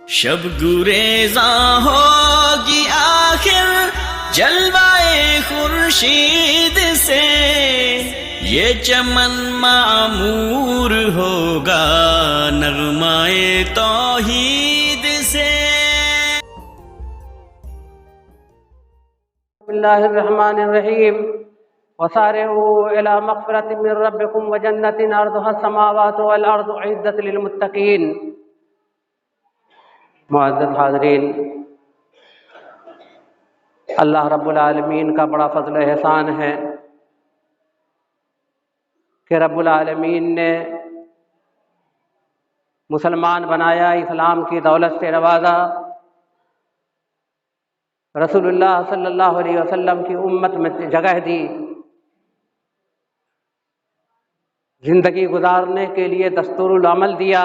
شب گریزاں ہوگی آخر جلوائے خورشید سے، یہ چمن معمور ہوگا نغمائے توحید سے۔ بسم اللہ الرحمن الرحیم، وسارعوا الی مغفرۃ من ربکم وجنۃ عرضها السماوات والارض اعدت للمتقین۔ معزز حاضرین، اللہ رب العالمین کا بڑا فضل و احسان ہے کہ رب العالمین نے مسلمان بنایا، اسلام کی دولت سے نوازا، رسول اللہ صلی اللہ علیہ وسلم کی امت میں جگہ دی، زندگی گزارنے کے لیے دستور العمل دیا۔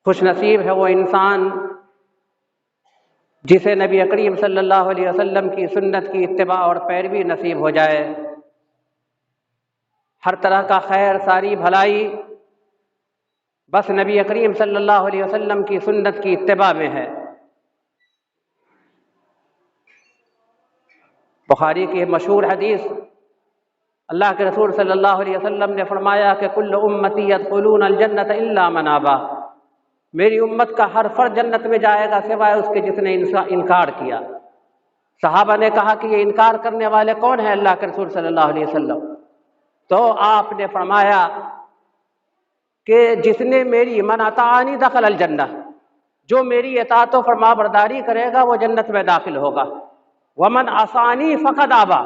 خوش نصیب ہے وہ انسان جسے نبی کریم صلی اللہ علیہ وسلم کی سنت کی اتباع اور پیروی نصیب ہو جائے۔ ہر طرح کا خیر، ساری بھلائی بس نبی کریم صلی اللہ علیہ وسلم کی سنت کی اتباع میں ہے۔ بخاری کی مشہور حدیث، اللہ کے رسول صلی اللہ علیہ وسلم نے فرمایا کہ کل امتی یدخلون الجنۃ الا من ابی، میری امت کا ہر فرد جنت میں جائے گا سوائے اس کے جس نے انکار کیا۔ صحابہ نے کہا کہ یہ انکار کرنے والے کون ہیں اللہ کے رسول صلی اللہ علیہ وسلم؟ تو آپ نے فرمایا کہ جس نے میری من اطاعنی دخل الجنہ، جو میری اطاعت و فرما برداری کرے گا وہ جنت میں داخل ہوگا۔ ومن عصانی فقد ابی،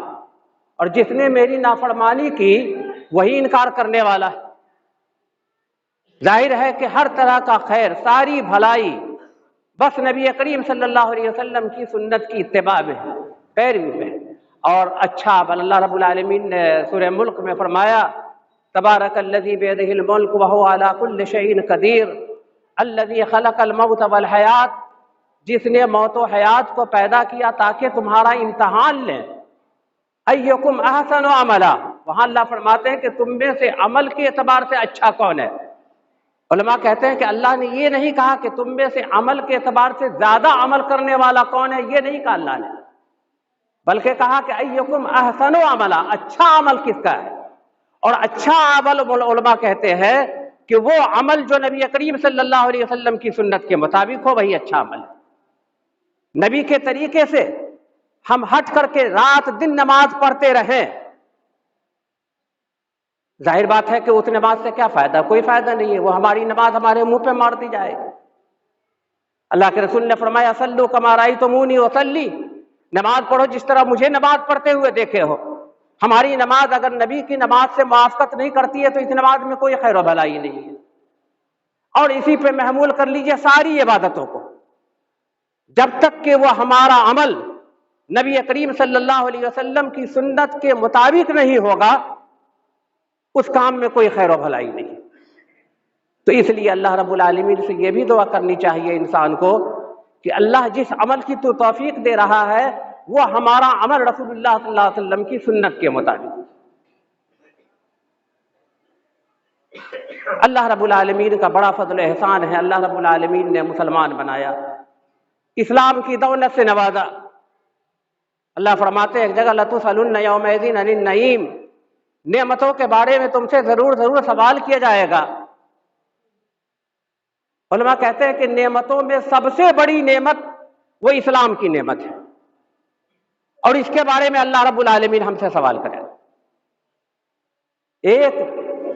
اور جس نے میری نافرمانی کی وہی انکار کرنے والا ہے۔ ظاہر ہے کہ ہر طرح کا خیر، ساری بھلائی بس نبی کریم صلی اللہ علیہ وسلم کی سنت کی اتباع میں ہے، پیروی میں ہے۔ اور اچھا عمل اللہ رب العالمین نے سورہ ملک میں فرمایا، تبارک الذی بیدہ الملک وہو علی کل شیء قدیر الذی خلق الموت والحیات، جس نے موت و حیات کو پیدا کیا تاکہ تمہارا امتحان لیں۔ ایکم احسن عملا، وہاں اللہ فرماتے ہیں کہ تم میں سے عمل کے اعتبار سے اچھا کون ہے۔ علماء کہتے ہیں کہ اللہ نے یہ نہیں کہا کہ تم میں سے عمل کے اعتبار سے زیادہ عمل کرنے والا کون ہے، یہ نہیں کہا اللہ نے، بلکہ کہا کہ ایکم احسن عملا، اچھا عمل کس کا ہے۔ اور اچھا عمل علماء کہتے ہیں کہ وہ عمل جو نبی کریم صلی اللہ علیہ وسلم کی سنت کے مطابق ہو، وہی اچھا عمل ہے۔ نبی کے طریقے سے ہم ہٹ کر کے رات دن نماز پڑھتے رہیں، ظاہر بات ہے کہ اس نماز سے کیا فائدہ؟ کوئی فائدہ نہیں ہے، وہ ہماری نماز ہمارے منہ پہ مار دی جائے گی۔ اللہ کے رسول نے فرمایا صلوا کما رأیتمونی اصلی، نماز پڑھو جس طرح مجھے نماز پڑھتے ہوئے دیکھے ہو۔ ہماری نماز اگر نبی کی نماز سے موافقت نہیں کرتی ہے تو اس نماز میں کوئی خیر و بھلائی نہیں ہے۔ اور اسی پہ محمول کر لیجئے ساری عبادتوں کو، جب تک کہ وہ ہمارا عمل نبی کریم صلی اللہ علیہ وسلم کی سنت کے مطابق نہیں ہوگا، اس کام میں کوئی خیر و بھلائی نہیں۔ تو اس لیے اللہ رب العالمین سے یہ بھی دعا کرنی چاہیے انسان کو کہ اللہ جس عمل کی تو توفیق دے رہا ہے وہ ہمارا عمل رسول اللہ صلی اللہ علیہ وسلم کی سنت کے مطابق۔ اللہ رب العالمین کا بڑا فضل و احسان ہے، اللہ رب العالمین نے مسلمان بنایا، اسلام کی دولت سے نوازا۔ اللہ فرماتے ہیں ایک جگہ لَتُسْأَلُنَّ يَوْمَئِذٍ عَنِ النَّعِيمِ، نعمتوں کے بارے میں تم سے ضرور سوال کیا جائے گا۔ علماء کہتے ہیں کہ نعمتوں میں سب سے بڑی نعمت وہ اسلام کی نعمت ہے، اور اس کے بارے میں اللہ رب العالمین ہم سے سوال کرے گا۔ ایک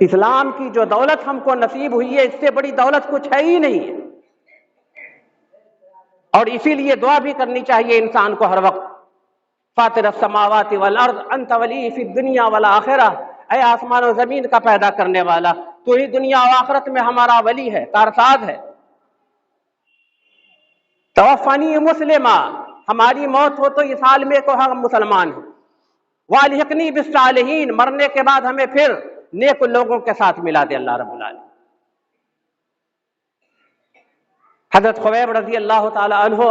اسلام کی جو دولت ہم کو نصیب ہوئی ہے، اس سے بڑی دولت کچھ ہے ہی نہیں ہے۔ اور اسی لیے دعا بھی کرنی چاہیے انسان کو ہر وقت، فاطر السماوات والارض انت ولی فی الدنیا والآخرہ، اے آسمان و زمین کا پیدا کرنے والا، تو ہی دنیا و آخرت میں ہمارا ولی ہے، کارساز ہے۔ توفنی مسلمہ، ہماری موت ہو تو اس حال میں کو ہم مسلمان ہیں۔ والحقنی بالصالحین، مرنے کے بعد ہمیں پھر نیک لوگوں کے ساتھ ملا دے اللہ رب العالمین۔ حضرت خبیب رضی اللہ تعالی عنہ،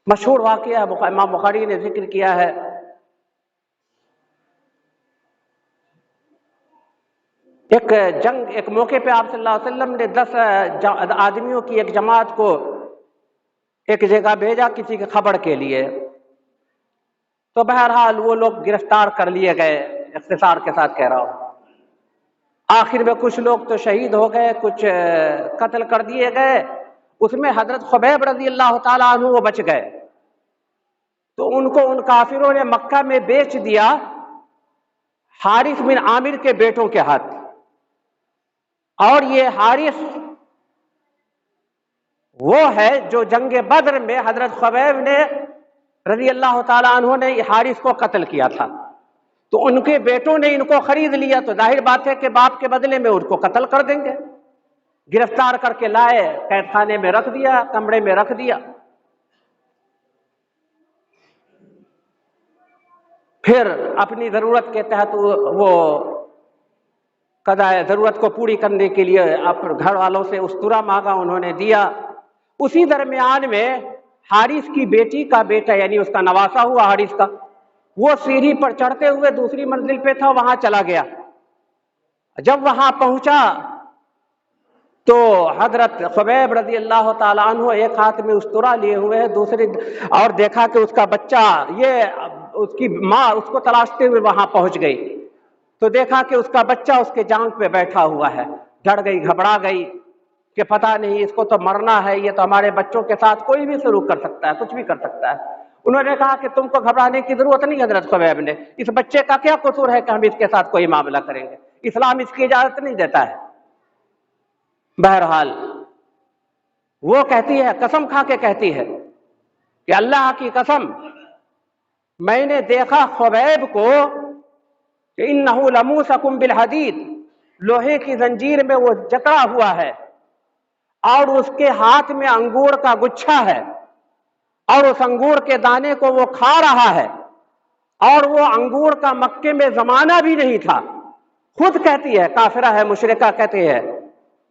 مشہور واقعہ امام بخاری نے ذکر کیا ہے، ایک موقع پہ آپ صلی اللہ علیہ وسلم نے 10 آدمیوں کی ایک جماعت کو ایک جگہ بھیجا کسی کے خبر کے لیے، تو بہرحال وہ لوگ گرفتار کر لیے گئے، اختصار کے ساتھ کہہ رہا ہوں۔ آخر میں کچھ لوگ تو شہید ہو گئے، کچھ قتل کر دیے گئے، اس میں حضرت خبیب رضی اللہ تعالیٰ عنہ وہ بچ گئے، تو ان کو ان کافروں نے مکہ میں بیچ دیا حارث بن عامر کے بیٹوں کے ہاتھ، اور یہ حارث وہ ہے جو جنگ بدر میں حضرت خبیب نے رضی اللہ تعالیٰ عنہ نے حارث کو قتل کیا تھا، تو ان کے بیٹوں نے ان کو خرید لیا، تو ظاہر بات ہے کہ باپ کے بدلے میں ان کو قتل کر دیں گے۔ گرفتار کر کے لائے، قید خانے میں رکھ دیا، کمرے میں رکھ دیا۔ پھر اپنی ضرورت کے تحت وہ قضاء ضرورت کو پوری کرنے کے لیے اپنے گھر والوں سے استورا مانگا، انہوں نے دیا۔ اسی درمیان میں حارث کی بیٹی کا بیٹا یعنی اس کا نواسا ہوا حارث کا، وہ سیڑھی پر چڑھتے ہوئے دوسری منزل پہ تھا، وہاں چلا گیا۔ جب وہاں پہنچا تو حضرت خبیب رضی اللہ تعالیٰ عنہ ایک ہاتھ میں استورا لیے ہوئے ہے، دوسری اور دیکھا کہ اس کا بچہ، یہ اس کی ماں اس کو تلاشتے ہوئے وہاں پہنچ گئی، تو دیکھا کہ اس کا بچہ اس کے جانب پہ بیٹھا ہوا ہے، ڈر گئی، گھبرا گئی کہ پتہ نہیں اس کو تو مرنا ہے، یہ تو ہمارے بچوں کے ساتھ کوئی بھی سلوک کر سکتا ہے، کچھ بھی کر سکتا ہے۔ انہوں نے کہا کہ تم کو گھبرانے کی ضرورت نہیں حضرت خبیب نے، اس بچے کا کیا قصور ہے کہ ہم اس کے ساتھ کوئی معاملہ کریں گے، اسلام اس کی اجازت نہیں دیتا ہے۔ بہرحال وہ کہتی ہے، قسم کھا کے کہتی ہے کہ اللہ کی قسم میں نے دیکھا خبیب کو کہ انہ لموسکم بالحدید، لوہے کی زنجیر میں وہ جکڑا ہوا ہے، اور اس کے ہاتھ میں انگور کا گچھا ہے، اور اس انگور کے دانے کو وہ کھا رہا ہے، اور وہ انگور کا مکے میں زمانہ بھی نہیں تھا۔ خود کہتی ہے، کافرہ ہے، مشرکہ کہتی ہے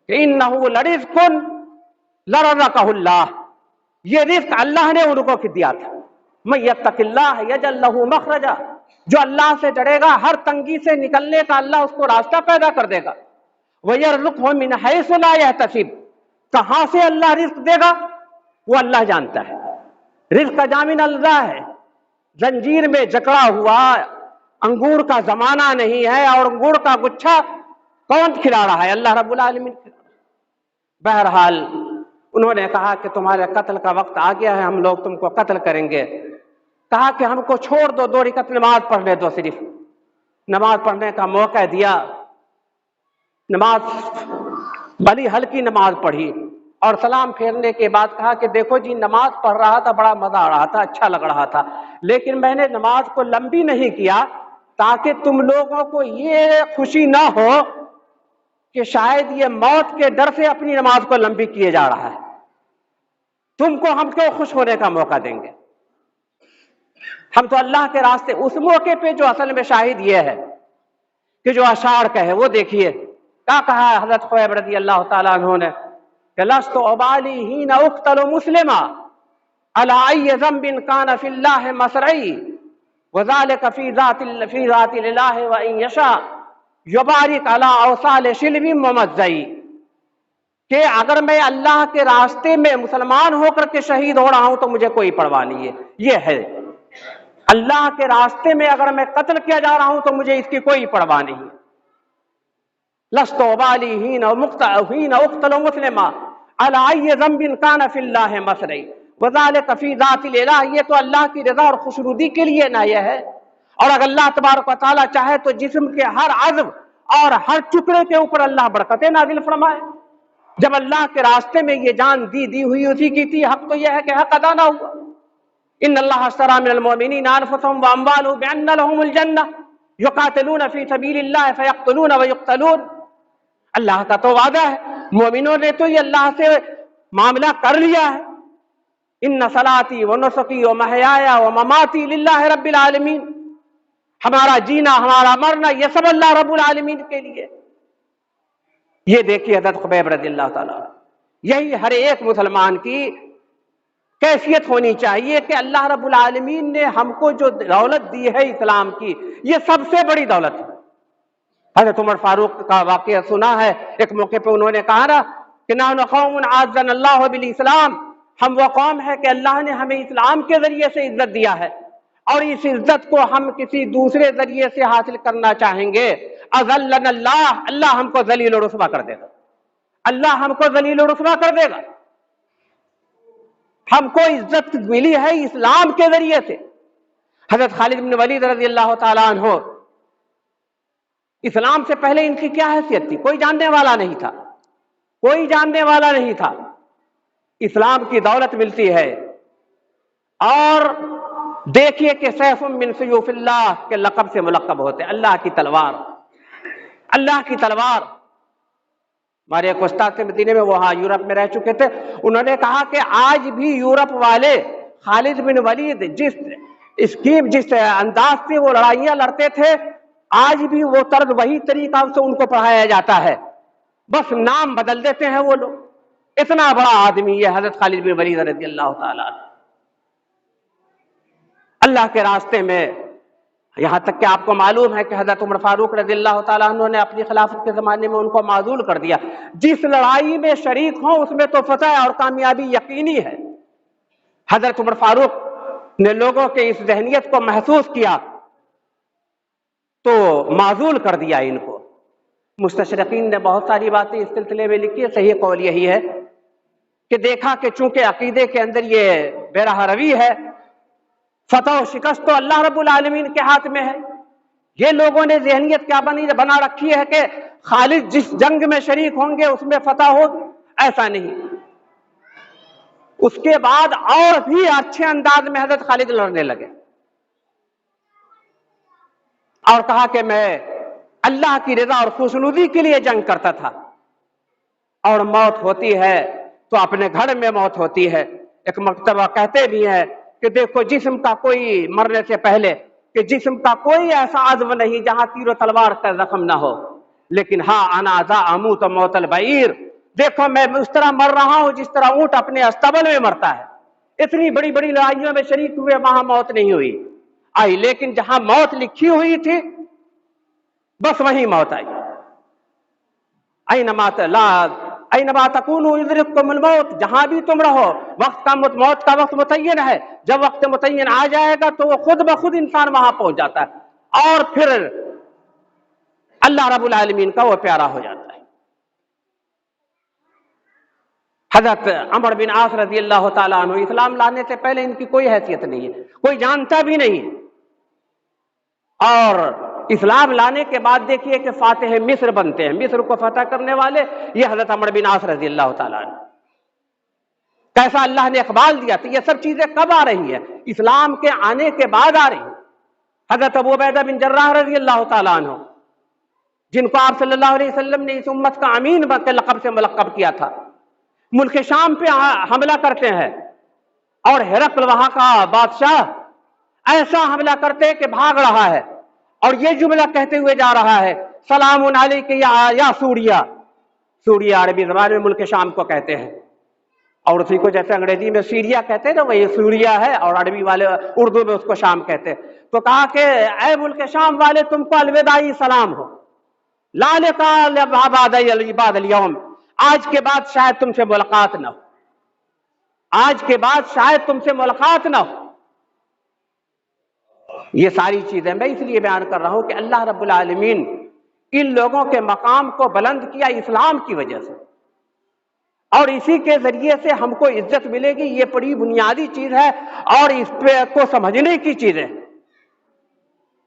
کہ انہ لرزق لرزقہ اللہ، یہ رزق اللہ نے ان کو دیا تھا۔ من یتق اللہ یجعل لہ مخرجا، جو اللہ سے ڈرے گا ہر تنگی سے نکلنے کا اللہ اس کو راستہ پیدا کر دے گا۔ وَيَرْزُقْهُ مِنْ حَيْثُ لَا يَحْتَسِبُ، کہاں سے اللہ رزق دے گا وہ اللہ جانتا ہے، رزق کا ضامن اللہ ہے۔ زنجیر میں جکڑا ہوا، انگور کا زمانہ نہیں ہے، اور انگور کا گچھا کون کھلا رہا ہے؟ اللہ رب العالمین کھلا رہا ہے۔ بہرحال انہوں نے کہا کہ تمہارے قتل کا وقت آ گیا ہے، ہم لوگ تم کو قتل کریں گے۔ کہا کہ ہم کو چھوڑ دو، 2 رکعت نماز پڑھنے دو، صرف نماز پڑھنے کا موقع دیا۔ نماز بڑی ہلکی نماز پڑھی، اور سلام پھیرنے کے بعد کہا کہ دیکھو جی، نماز پڑھ رہا تھا، بڑا مزہ آ رہا تھا، اچھا لگ رہا تھا، لیکن میں نے نماز کو لمبی نہیں کیا تاکہ تم لوگوں کو یہ خوشی نہ ہو کہ شاید یہ موت کے ڈر سے اپنی نماز کو لمبی کیے جا رہا ہے۔ تم کو ہم کیوں خوش ہونے کا موقع دیں گے؟ ہم تو اللہ کے راستے۔ اس موقع پہ جو اصل میں شاہد یہ ہے کہ جو اشعار کہے وہ دیکھیے کیا کہا ہے حضرت خبیب رضی اللہ تعالیٰ عنہ نے کہ لست ابالی حین اقتل مسلما علی ای ذنب کان فی اللہ مصرعی وذالک فی ذات الالہ وان یشاء یبارک علی اوصال شلب ممزعی، کہ اگر میں اللہ کے راستے میں مسلمان ہو کر کے شہید ہو رہا ہوں تو مجھے کوئی پرواہ نہیں ہے۔ یہ ہے اللہ کے راستے میں اگر میں قتل کیا جا رہا ہوں تو مجھے اس کی کوئی پرواہ نہیں۔ لست ابالی حین اقتل مسلما علی ای ذنب کان فی اللہ مصرعی وذالک فی ذات الالہ، یہ تو اللہ کی رضا اور خوشنودی کے لیے نہ یہ ہے، اور اگر اللہ تبارک و تعالیٰ چاہے تو جسم کے ہر عضو اور ہر ٹکڑے کے اوپر اللہ برکتیں نازل فرمائے۔ جب اللہ کے راستے میں یہ جان دی ہوئی اسی کی تھی، حق تو یہ ہے کہ حق ادا نہ ہوا۔ ان اللہ اشتری من المؤمنین انفسهم واموالهم بان لهم الجنہ یقاتلون فی سبیل اللہ فیقتلون ویقتلون، اللہ کا تو وعدہ ہے، مومنوں نے تو یہ اللہ سے معاملہ کر لیا ہے۔ ان صلاتی ونسکی ومحیای ومماتی للہ رب العالمین، ہمارا جینا ہمارا مرنا یہ سب اللہ رب العالمین کے لیے۔ یہ دیکھیے حضرت خبیب رضی اللہ تعالیٰ، یہی ہر ایک مسلمان کی کیفیت ہونی چاہیے کہ اللہ رب العالمین نے ہم کو جو دولت دی ہے اسلام کی، یہ سب سے بڑی دولت ہے۔ حضرت عمر فاروق کا واقعہ سنا ہے، ایک موقع پہ انہوں نے کہا نا کہ نحن قوم عزنا اللہ بالاسلام، ہم وہ قوم ہے کہ اللہ نے ہمیں اسلام کے ذریعے سے عزت دیا ہے، اور اس عزت کو ہم کسی دوسرے ذریعے سے حاصل کرنا چاہیں گے، اذلنا اللہ، اللہ ہم کو ذلیل و رسوا کر دے گا، اللہ ہم کو ذلیل و رسوا کر دے گا۔ ہم کو عزت ملی ہے اسلام کے ذریعے سے۔ حضرت خالد بن ولید رضی اللہ تعالیٰ عنہ، اسلام سے پہلے ان کی کیا حیثیت تھی؟ کوئی جاننے والا نہیں تھا، کوئی جاننے والا نہیں تھا۔ اسلام کی دولت ملتی ہے، اور دیکھیے کہ سیف من سیوف اللہ کے لقب سے ملقب ہوتے، اللہ کی تلوار، اللہ کی تلوار۔ ہمارے ایک استاد سے مدینے میں، وہاں یورپ میں رہ چکے تھے، انہوں نے کہا کہ آج بھی یورپ والے خالد بن ولید جس اسکیم، جس انداز سے وہ لڑائیاں لڑتے تھے، آج بھی وہ طرز وہی طریقہ سے ان کو پڑھایا جاتا ہے، بس نام بدل دیتے ہیں وہ لوگ۔ اتنا بڑا آدمی یہ حضرت خالد بن ولید رضی اللہ تعالیٰ عنہ، اللہ کے راستے میں، یہاں تک کہ آپ کو معلوم ہے کہ حضرت عمر فاروق رضی اللہ تعالیٰ عنہ نے اپنی خلافت کے زمانے میں ان کو معزول کر دیا۔ جس لڑائی میں شریک ہوں اس میں تو فتح اور کامیابی یقینی ہے۔ حضرت عمر فاروق نے لوگوں کے اس ذہنیت کو محسوس کیا تو معزول کر دیا ان کو۔ مستشرقین نے بہت ساری باتیں اس سلسلے میں لکھی ہے، صحیح قول یہی ہے کہ دیکھا کہ چونکہ عقیدے کے اندر یہ بے راہ روی ہے، فتح و شکست تو اللہ رب العالمین کے ہاتھ میں ہے۔ یہ لوگوں نے ذہنیت کیا بنا رکھی ہے کہ خالد جس جنگ میں شریک ہوں گے اس میں فتح ہوگی، ایسا نہیں۔ اس کے بعد اور بھی اچھے انداز میں حضرت خالد لڑنے لگے، اور کہا کہ میں اللہ کی رضا اور خوشنودی کے لیے جنگ کرتا تھا، اور موت ہوتی ہے تو اپنے گھر میں موت ہوتی ہے۔ ایک مرتبہ کہتے بھی ہیں کہ دیکھو جسم کا کوئی مرنے سے پہلے کہ جسم کا کوئی ایسا عضو نہیں جہاں تیر و تلوار کا زخم نہ ہو، لیکن ہاں انا ذا اموت موت البعیر، دیکھو میں اس طرح مر رہا ہوں جس طرح اونٹ اپنے استبل میں مرتا ہے۔ اتنی بڑی بڑی لڑائیوں میں شریک ہوئے، وہاں موت نہیں ہوئی آئی، لیکن جہاں موت لکھی ہوئی تھی بس وہیں موت آئی۔ اینما تکونوا یدرککم الموت، جہاں بھی تم رہو وقت کا موت کا وقت متعین ہے، جب وقت متعین آ جائے گا تو وہ خود بخود انسان وہاں پہنچ جاتا ہے، اور پھر اللہ رب العالمین کا وہ پیارا ہو جاتا ہے۔ حضرت عمر بن عاص رضی اللہ تعالیٰ عنہ، اسلام لانے سے پہلے ان کی کوئی حیثیت نہیں ہے، کوئی جانتا بھی نہیں، اور اسلام لانے کے بعد دیکھیے کہ فاتح مصر بنتے ہیں، مصر کو فتح کرنے والے یہ حضرت عمر بن عاص رضی اللہ تعالیٰ عنہ۔ کیسا اللہ نے اقبال دیا تھا۔ یہ سب چیزیں کب آ رہی ہیں؟ اسلام کے آنے کے بعد آ رہی ہیں۔ حضرت ابو عبیدہ بن جراح رضی اللہ تعالیٰ عنہ، جن کو آپ صلی اللہ علیہ وسلم نے اس امت کا امین کے لقب سے ملقب کیا تھا، ملک شام پہ حملہ کرتے ہیں، اور ہرقل وہاں کا بادشاہ ایسا حملہ کرتے کہ بھاگ رہا ہے، اور یہ جملہ کہتے ہوئے جا رہا ہے، سلام علیک یا سوریہ۔ سوریہ عربی زبان میں ملک شام کو کہتے ہیں، اور اسی کو جیسے انگریزی میں سیریا کہتے ہیں نا، وہ یہ سوریہ ہے، اور عربی والے اردو میں اس کو شام کہتے ہیں۔ تو کہا کہ اے ملک شام والے، تم کو الوداعی سلام ہو، لا لقاء بعد اليوم، آج کے بعد شاید تم سے ملاقات نہ ہو، آج کے بعد شاید تم سے ملاقات نہ ہو۔ یہ ساری چیزیں میں اس لیے بیان کر رہا ہوں کہ اللہ رب العالمین ان لوگوں کے مقام کو بلند کیا اسلام کی وجہ سے، اور اسی کے ذریعے سے ہم کو عزت ملے گی۔ یہ بڑی بنیادی چیز ہے، اور اس کو سمجھنے کی چیز ہے۔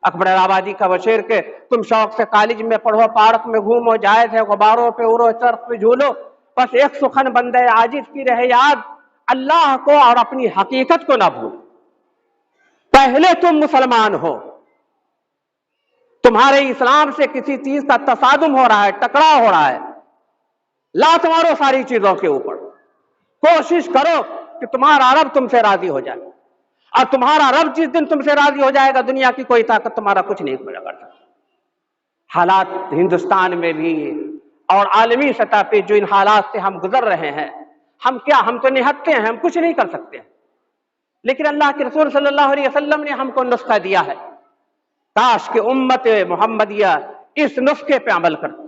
اکبر آبادی کا وہ شعر کہ تم شوق سے کالج میں پڑھو، پارک میں گھومو، جائز ہے غباروں پہ اڑو، چرخ پہ جھولو، بس ایک سخن بندے عاجز کی رہے یاد، اللہ کو اور اپنی حقیقت کو نہ بھولو۔ پہلے تم مسلمان ہو، تمہارے اسلام سے کسی چیز کا تصادم ہو رہا ہے، ٹکراؤ ہو رہا ہے، لات مارو ساری چیزوں کے اوپر، کوشش کرو کہ تمہارا رب تم سے راضی ہو جائے، اور تمہارا رب جس دن تم سے راضی ہو جائے گا دنیا کی کوئی طاقت تمہارا کچھ نہیں کر سکتا۔ حالات ہندوستان میں بھی اور عالمی سطح پہ جو ان حالات سے ہم گزر رہے ہیں، ہم تو نہتے ہیں، ہم کچھ نہیں کر سکتے، لیکن اللہ کے رسول صلی اللہ علیہ وسلم نے ہم کو نسخہ دیا ہے۔ کاش کہ امت محمدیہ اس نسخے پہ عمل کرتے.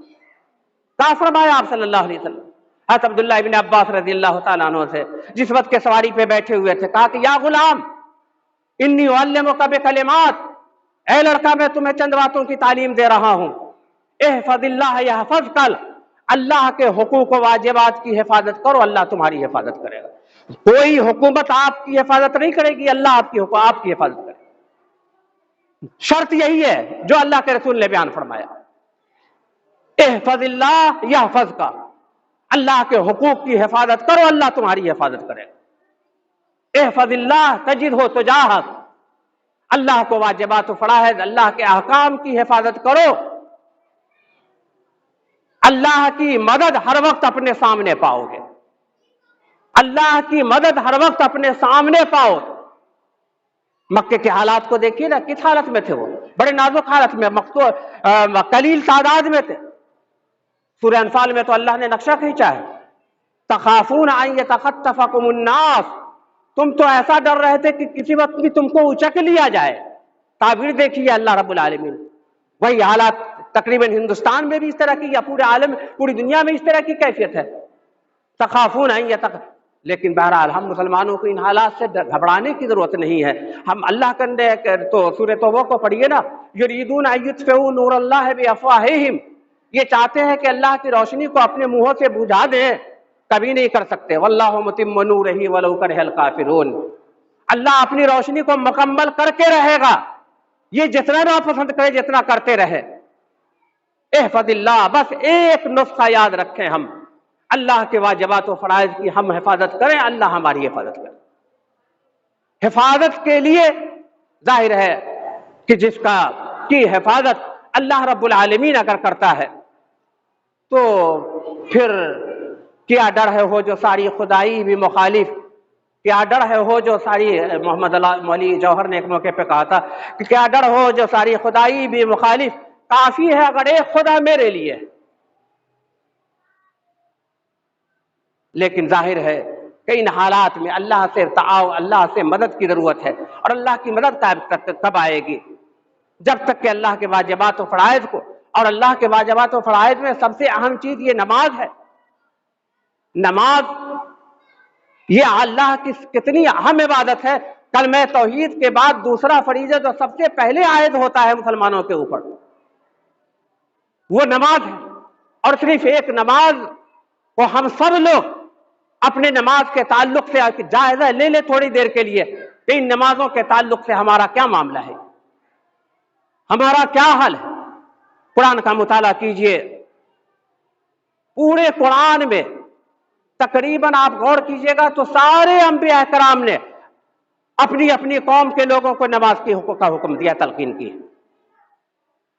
کہا فرمایا آپ صلی اللہ علیہ وسلم حضرت عبداللہ ابن عباس رضی اللہ تعالیٰ عنہ سے جس وقت کے سواری پہ بیٹھے ہوئے تھے، کہا کہ یا غلام انی اعلمک بکلمات، اے لڑکا میں تمہیں چند باتوں کی تعلیم دے رہا ہوں. احفظ اللہ یحفظک، اللہ کے حقوق و واجبات کی حفاظت کرو، اللہ تمہاری حفاظت کرے گا. کوئی حکومت آپ کی حفاظت نہیں کرے گی، اللہ آپ کی حفاظت کرے گا. شرط یہی ہے جو اللہ کے رسول نے بیان فرمایا، احفظ اللہ یحفظک، اللہ کے حقوق کی حفاظت کرو، اللہ تمہاری حفاظت کرے گا. احفظ اللہ تجدہ تجاہک، اللہ کو واجبات و فرائض، اللہ کے احکام کی حفاظت کرو، اللہ کی مدد ہر وقت اپنے سامنے پاؤ گے. اللہ کی مدد ہر وقت اپنے سامنے پاؤ. مکے کے حالات کو دیکھیے نا، کس حالت میں تھے وہ؟ بڑے نازک حالت میں، قلیل تعداد میں تھے. سورہ انفال میں تو اللہ نے نقشہ کھینچا ہے، تخافون ان یتخطفکم الناس، تم تو ایسا ڈر رہے تھے کہ کسی وقت بھی تم کو اچک لیا جائے. تعبیر دیکھیے اللہ رب العالمین. وہی حالات تقریباً ہندوستان میں بھی اس طرح کی، یا پورے عالم پوری دنیا میں اس طرح کی کیفیت ہے. تخافون ان لیکن بہرحال ہم مسلمانوں کو ان حالات سے گھبرانے کی ضرورت نہیں ہے. ہم اللہ کرنے تو سورہ توبہ کو پڑھیے نا، یریدون ان یطفئوا نور اللہ بافواہہم، یہ چاہتے ہیں کہ اللہ کی روشنی کو اپنے منہوں سے بجھا دیں، کبھی نہیں کر سکتے. واللہ متم نورہ ولو کرہ الکافرون، اللہ اپنی روشنی کو مکمل کر کے رہے گا، یہ جتنا نہ پسند کرے جتنا کرتے رہے. احفظ اللہ، بس ایک نسخہ یاد رکھیں، ہم اللہ کے واجبات و فرائض کی ہم حفاظت کریں، اللہ ہماری حفاظت کرے. حفاظت کے لیے ظاہر ہے کہ جس کی حفاظت اللہ رب العالمین اگر کرتا ہے تو پھر کیا ڈر ہے ہو جو ساری خدائی بھی مخالف، کیا ڈر ہے ہو جو ساری، محمد مولوی جوہر نے ایک موقع پہ کہا تھا کہ کیا ڈر ہو جو ساری خدائی بھی مخالف، کافی ہے اگر ایک خدا میرے لیے. لیکن ظاہر ہے کہ ان حالات میں اللہ سے تعاون، اللہ سے مدد کی ضرورت ہے. اور اللہ کی مدد کب آئے گی؟ جب تک کہ اللہ کے واجبات و فرائض کو، اور اللہ کے واجبات و فرائض میں سب سے اہم چیز یہ نماز ہے. نماز یہ اللہ کی کتنی اہم عبادت ہے. کلمہ توحید کے بعد دوسرا فریضہ جو سب سے پہلے عائد ہوتا ہے مسلمانوں کے اوپر وہ نماز ہے. اور صرف ایک نماز کو ہم سب لوگ اپنے نماز کے تعلق سے جائزہ لے لیں تھوڑی دیر کے لیے کہ ان نمازوں کے تعلق سے ہمارا کیا معاملہ ہے، ہمارا کیا حال ہے. قرآن کا مطالعہ کیجئے، پورے قرآن میں تقریباً آپ غور کیجئے گا تو سارے انبیاء کرام نے اپنی اپنی قوم کے لوگوں کو نماز کی حقوق کا حکم دیا، تلقین کی.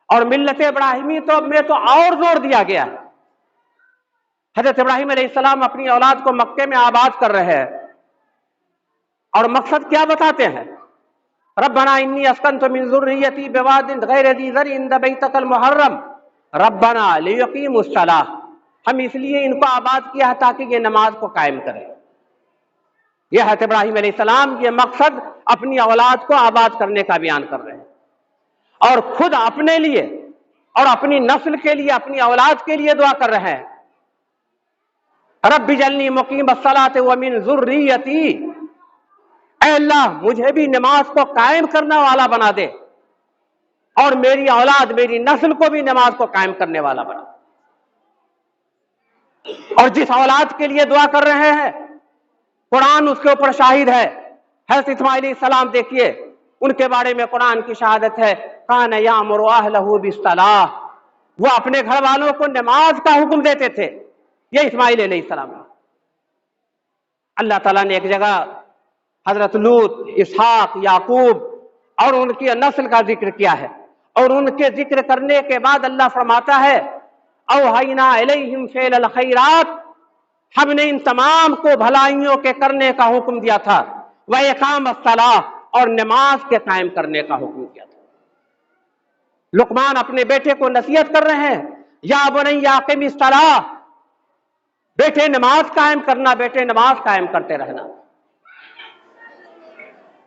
اور ملت ابراہیمی میں تو اور زور دیا گیا ہے. حضرت ابراہیم علیہ السلام اپنی اولاد کو مکے میں آباد کر رہے ہیں، اور مقصد کیا بتاتے ہیں؟ ربنا انی اسکنت من ذریتی بواد غیر ذی زرع عند بیتک المحرم ربنا لیقیموا الصلاۃ، ہم اس لیے ان کو آباد کیا ہے تاکہ یہ نماز کو قائم کریں. یہ حضرت ابراہیم علیہ السلام یہ مقصد اپنی اولاد کو آباد کرنے کا بیان کر رہے ہیں، اور خود اپنے لیے اور اپنی نسل کے لیے، اپنی اولاد کے لیے دعا کر رہے ہیں، رب اجعلنی مقیم الصلاۃ ومن ذریتی، اے اللہ مجھے بھی نماز کو قائم کرنے والا بنا دے، اور میری اولاد، میری نسل کو بھی نماز کو قائم کرنے والا بنا. اور جس اولاد کے لیے دعا کر رہے ہیں قرآن اس کے اوپر شاہد ہے. حضرت اسماعیل علیہ السلام دیکھیے، ان کے بارے میں قرآن کی شہادت ہے، کان یامر اہلہ بالصلاۃ، وہ اپنے گھر والوں کو نماز کا حکم دیتے تھے. یہ اسماعیل علیہ السلام. اللہ تعالیٰ نے ایک جگہ حضرت لوط، اسحاق، یعقوب اور ان کی نسل کا ذکر کیا ہے، اور ان کے ذکر کرنے کے بعد اللہ فرماتا ہے اوحینا الیہم فعل الخیرات، ہم نے ان تمام کو بھلائیوں کے کرنے کا حکم دیا تھا، واقام الصلاۃ، اور نماز کے قائم کرنے کا حکم دیا تھا. لقمان اپنے بیٹے کو نصیحت کر رہے ہیں، یا بنی اقم الصلاۃ، بیٹے نماز قائم کرنا، بیٹے نماز قائم کرتے رہنا.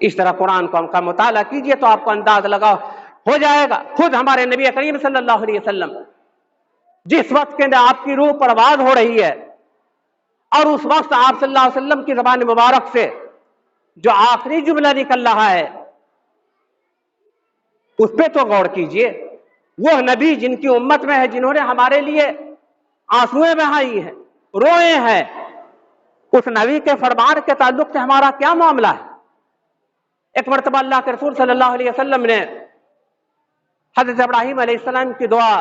اس طرح قرآن کا مطالعہ کیجئے تو آپ کو انداز لگا ہو جائے گا۔ خود ہمارے نبی کریم صلی اللہ علیہ وسلم جس وقت کے اندر آپ کی روح پرواز ہو رہی ہے اور اس وقت آپ صلی اللہ علیہ وسلم کی زبان مبارک سے جو آخری جملہ نکل رہا ہے اس پہ تو غور کیجئے۔ وہ نبی جن کی امت میں ہے، جنہوں نے ہمارے لیے آنسوئیں بہائی ہیں، روئے ہیں، اس نبی کے فرمان کے تعلق سے ہمارا کیا معاملہ ہے؟ ایک مرتبہ اللہ کے رسول صلی اللہ علیہ وسلم نے حضرت ابراہیم علیہ السلام کی دعا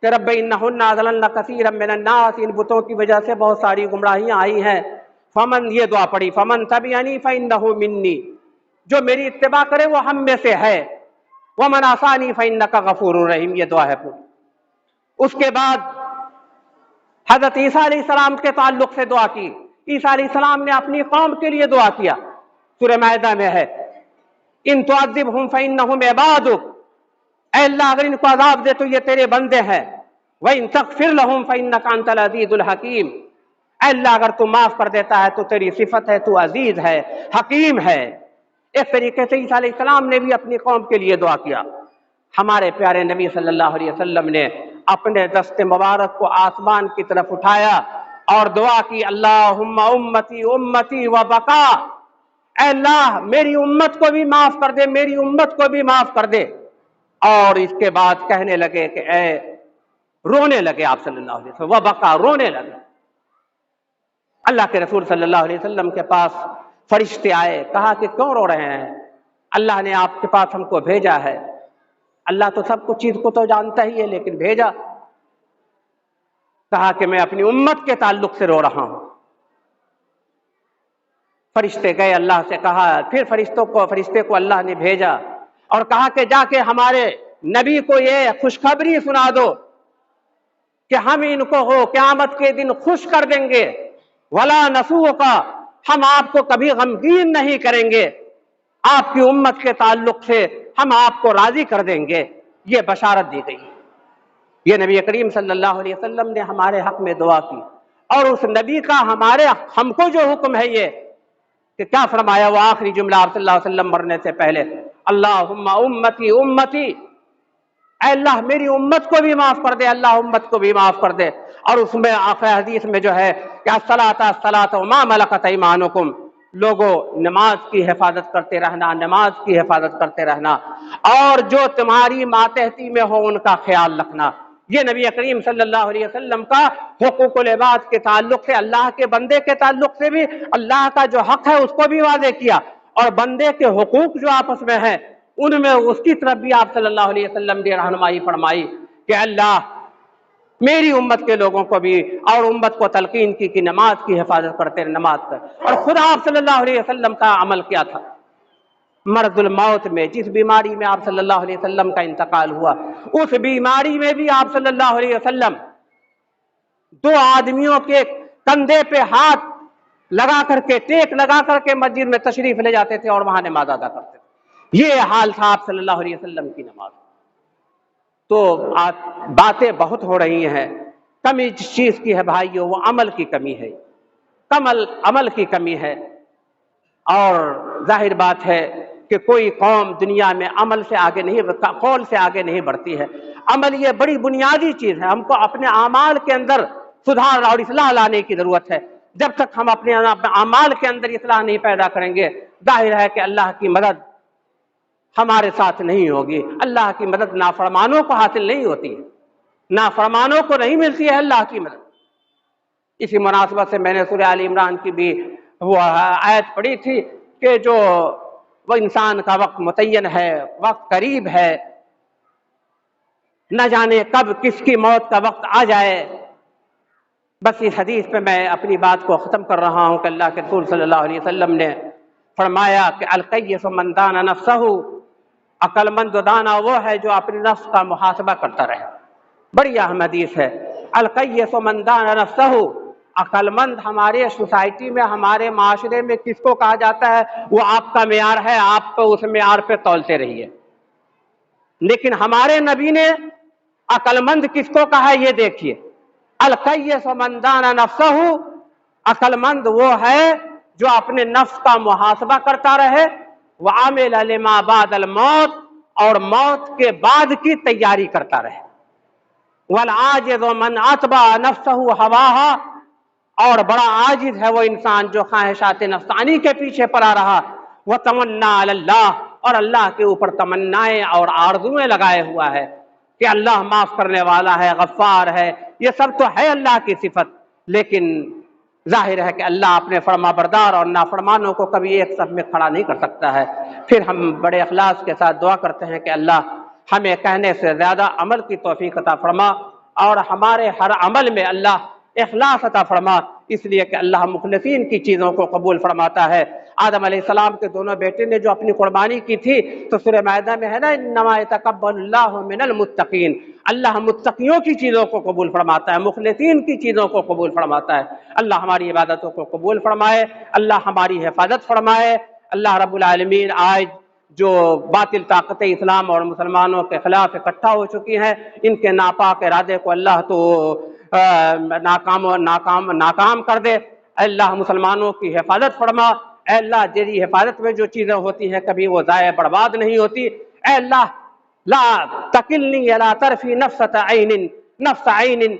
کہ رب انہن اضللن کثیرا من الناس، ان بتوں کی وجہ سے بہت ساری گمراہیاں آئی ہیں، فمن، یہ دعا پڑھی، فمن تبعنی فانہ منی، جو میری اتباع کرے وہ ہم میں سے ہے، ومن عصانی فانک غفور رحیم، یہ دعا ہے پوری۔ اس کے بعد حضرت عیسیٰ علیہ السلام کے تعلق سے دعا کی۔ عیسیٰ علیہ السلام نے اپنی قوم کے لیے دعا کیا، سورہ مائدہ میں ہے، ان تعذبہم فانہم عبادک، اے اللہ اگر ان کو عذاب دے تو یہ تیرے بندے ہیں، وَإِن تَغْفِرْ لَهُمْ فَإِنَّكَ أَنْتَ الْعَزِيزُ الْحَكِيمُ، اے اللہ اگر تو معاف کر دیتا ہے تو تیری صفت ہے، تو عزیز ہے، حکیم ہے۔ اس طریقے سے عیسیٰ علیہ السلام نے بھی اپنی قوم کے لیے دعا کیا۔ ہمارے پیارے نبی صلی اللہ علیہ وسلم نے اپنے دست مبارک کو آسمان کی طرف اٹھایا اور دعا کی، اللہم امتی امتی و بقا، اے اللہ میری امت کو بھی معاف کر دے، میری امت کو بھی معاف کر دے۔ اور اس کے بعد کہنے لگے کہ اے، رونے لگے آپ صلی اللہ علیہ وسلم، وبقا، رونے لگے۔ اللہ کے رسول صلی اللہ علیہ وسلم کے پاس فرشتے آئے، کہا کہ کیوں رو رہے ہیں؟ اللہ نے آپ کے پاس ہم کو بھیجا ہے۔ اللہ تو سب کچھ چیز کو تو جانتا ہی ہے، لیکن بھیجا۔ کہا کہ میں اپنی امت کے تعلق سے رو رہا ہوں۔ فرشتے گئے، اللہ سے کہا، پھر فرشتے کو اللہ نے بھیجا اور کہا کہ جا کے ہمارے نبی کو یہ خوشخبری سنا دو کہ ہم ان کو قیامت کے دن خوش کر دیں گے، ولا نسوءکا، ہم آپ کو کبھی غمگین نہیں کریں گے، آپ کی امت کے تعلق سے ہم آپ کو راضی کر دیں گے، یہ بشارت دی گئی۔ یہ نبی کریم صلی اللہ علیہ وسلم نے ہمارے حق میں دعا کی، اور اس نبی کا ہم کو جو حکم ہے یہ کہ کیا فرمایا، وہ آخری جملہ آپ صلی اللہ علیہ وسلم مرنے سے پہلے، اللہم امتی امتی، اے اللہ میری امت کو بھی معاف کر دے، اللہ امت کو بھی معاف کر دے۔ اور اس میں آخر حدیث میں جو ہے کہ الصلاۃ الصلاۃ وما ملکت ایمانکم، لوگوں نماز کی حفاظت کرتے رہنا، نماز کی حفاظت کرتے رہنا، اور جو تمہاری ماتحتی میں ہو ان کا خیال رکھنا۔ یہ نبی کریم صلی اللہ علیہ وسلم کا حقوق العباد کے تعلق سے، اللہ کے بندے کے تعلق سے بھی اللہ کا جو حق ہے اس کو بھی واضح کیا، اور بندے کے حقوق جو آپس میں ہیں ان میں اس کی طرف بھی آپ صلی اللہ علیہ وسلم نے رہنمائی فرمائی کہ اللہ میری امت کے لوگوں کو بھی، اور امت کو تلقین کی کہ نماز کی حفاظت کرتے رہے، نماز کر۔ اور خدا آپ صلی اللہ علیہ وسلم کا عمل کیا تھا؟ مرض الموت میں، جس بیماری میں آپ صلی اللہ علیہ وسلم کا انتقال ہوا، اس بیماری میں بھی آپ صلی اللہ علیہ وسلم دو آدمیوں کے کندھے پہ ہاتھ لگا کر کے، ٹیک لگا کر کے مسجد میں تشریف لے جاتے تھے اور وہاں نماز ادا کرتے تھے۔ یہ حال تھا آپ صلی اللہ علیہ وسلم کی نماز۔ تو باتیں بہت ہو رہی ہیں، کمی جس چیز کی ہے بھائیو وہ عمل کی کمی ہے، عمل کی کمی ہے۔ اور ظاہر بات ہے کہ کوئی قوم دنیا میں عمل سے آگے نہیں، قول سے آگے نہیں بڑھتی ہے۔ عمل یہ بڑی بنیادی چیز ہے، ہم کو اپنے اعمال کے اندر سدھار اور اصلاح لانے کی ضرورت ہے۔ جب تک ہم اپنے اعمال کے اندر اصلاح نہیں پیدا کریں گے، ظاہر ہے کہ اللہ کی مدد ہمارے ساتھ نہیں ہوگی۔ اللہ کی مدد نافرمانوں کو حاصل نہیں ہوتی ہے، نافرمانوں کو نہیں ملتی ہے اللہ کی مدد۔ اسی مناسبت سے میں نے سورہ آل عمران کی بھی وہ آیت پڑھی تھی کہ جو وہ انسان کا وقت متعین ہے، وقت قریب ہے، نہ جانے کب کس کی موت کا وقت آ جائے۔ بس اس حدیث پہ میں اپنی بات کو ختم کر رہا ہوں کہ اللہ کے رسول صلی اللہ علیہ وسلم نے فرمایا کہ القیس من دان نفسہ، عقل مند دانا وہ ہے جو اپنے نفس کا محاسبہ کرتا رہے۔ بڑی اہم حدیث ہے، القیس من دان نفسہ، عقل مند ہمارے سوسائٹی میں، ہمارے معاشرے میں کس کو کہا جاتا ہے؟ وہ آپ کا معیار ہے، آپ تو اس معیار پہ تولتے رہیے۔ لیکن ہمارے نبی نے عقل مند کس کو کہا ہے یہ دیکھیے، القیس من دان نفسہ، عقل مند وہ ہے جو اپنے نفس کا محاسبہ کرتا رہے، وعمل لما بعد الموت، اور موت کے بعد کی تیاری کرتا رہے۔ والعاجز من اتبع نفسہ ہواہا، اور بڑا عاجز ہے وہ انسان جو خواہشات نفسانی کے پیچھے پڑا رہا۔ وتمنا علی اللہ، اور اللہ کے اوپر تمنائیں اور آرزویں لگائے ہوا ہے کہ اللہ معاف کرنے والا ہے، غفار ہے، یہ سب تو ہے اللہ کی صفت، لیکن ظاہر ہے کہ اللہ اپنے فرما بردار اور نافرمانوں کو کبھی ایک صف میں کھڑا نہیں کر سکتا ہے۔ پھر ہم بڑے اخلاص کے ساتھ دعا کرتے ہیں کہ اللہ ہمیں کہنے سے زیادہ عمل کی توفیق عطا فرما، اور ہمارے ہر عمل میں اللہ اخلاص عطا فرما، اس لیے کہ اللہ مخلصین کی چیزوں کو قبول فرماتا ہے۔ آدم علیہ السلام کے دونوں بیٹے نے جو اپنی قربانی کی تھی تو سورہ مائدہ میں ہے نا، انما یتقبل اللہ من المتقین، اللہ متقیوں کی چیزوں کو قبول فرماتا ہے، مخلصین کی چیزوں کو قبول فرماتا ہے۔ اللہ ہماری عبادتوں کو قبول فرمائے، اللہ ہماری حفاظت فرمائے۔ اللہ رب العالمین آج جو باطل طاقتیں اسلام اور مسلمانوں کے خلاف اکٹھا ہو چکی ہیں، ان کے ناپاک ارادے کو اللہ تو ناکام کر دے۔ اے اللہ مسلمانوں کی حفاظت فرما، اے اللہ تیری حفاظت میں جو چیزیں ہوتی ہیں کبھی وہ ضائع برباد نہیں ہوتی۔ اے اللہ لا تکلنی الی طرف نفس عین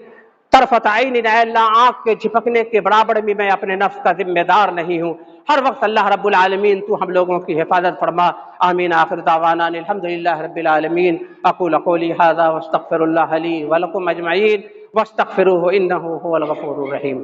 طرفت عین، اے اللہ آنکھ کے جھپکنے کے برابر بھی میں اپنے نفس کا ذمہ دار نہیں ہوں۔ ہر وقت اللہ رب العالمین تو ہم لوگوں کی حفاظت فرما۔ آمین۔ آخر دعوانا الحمدللہ رب العالمین۔ اقول قولی ھذا واستغفر اللہ لی ولکم اجمعین واستغفروہ انہ هو الغفور الرحیم۔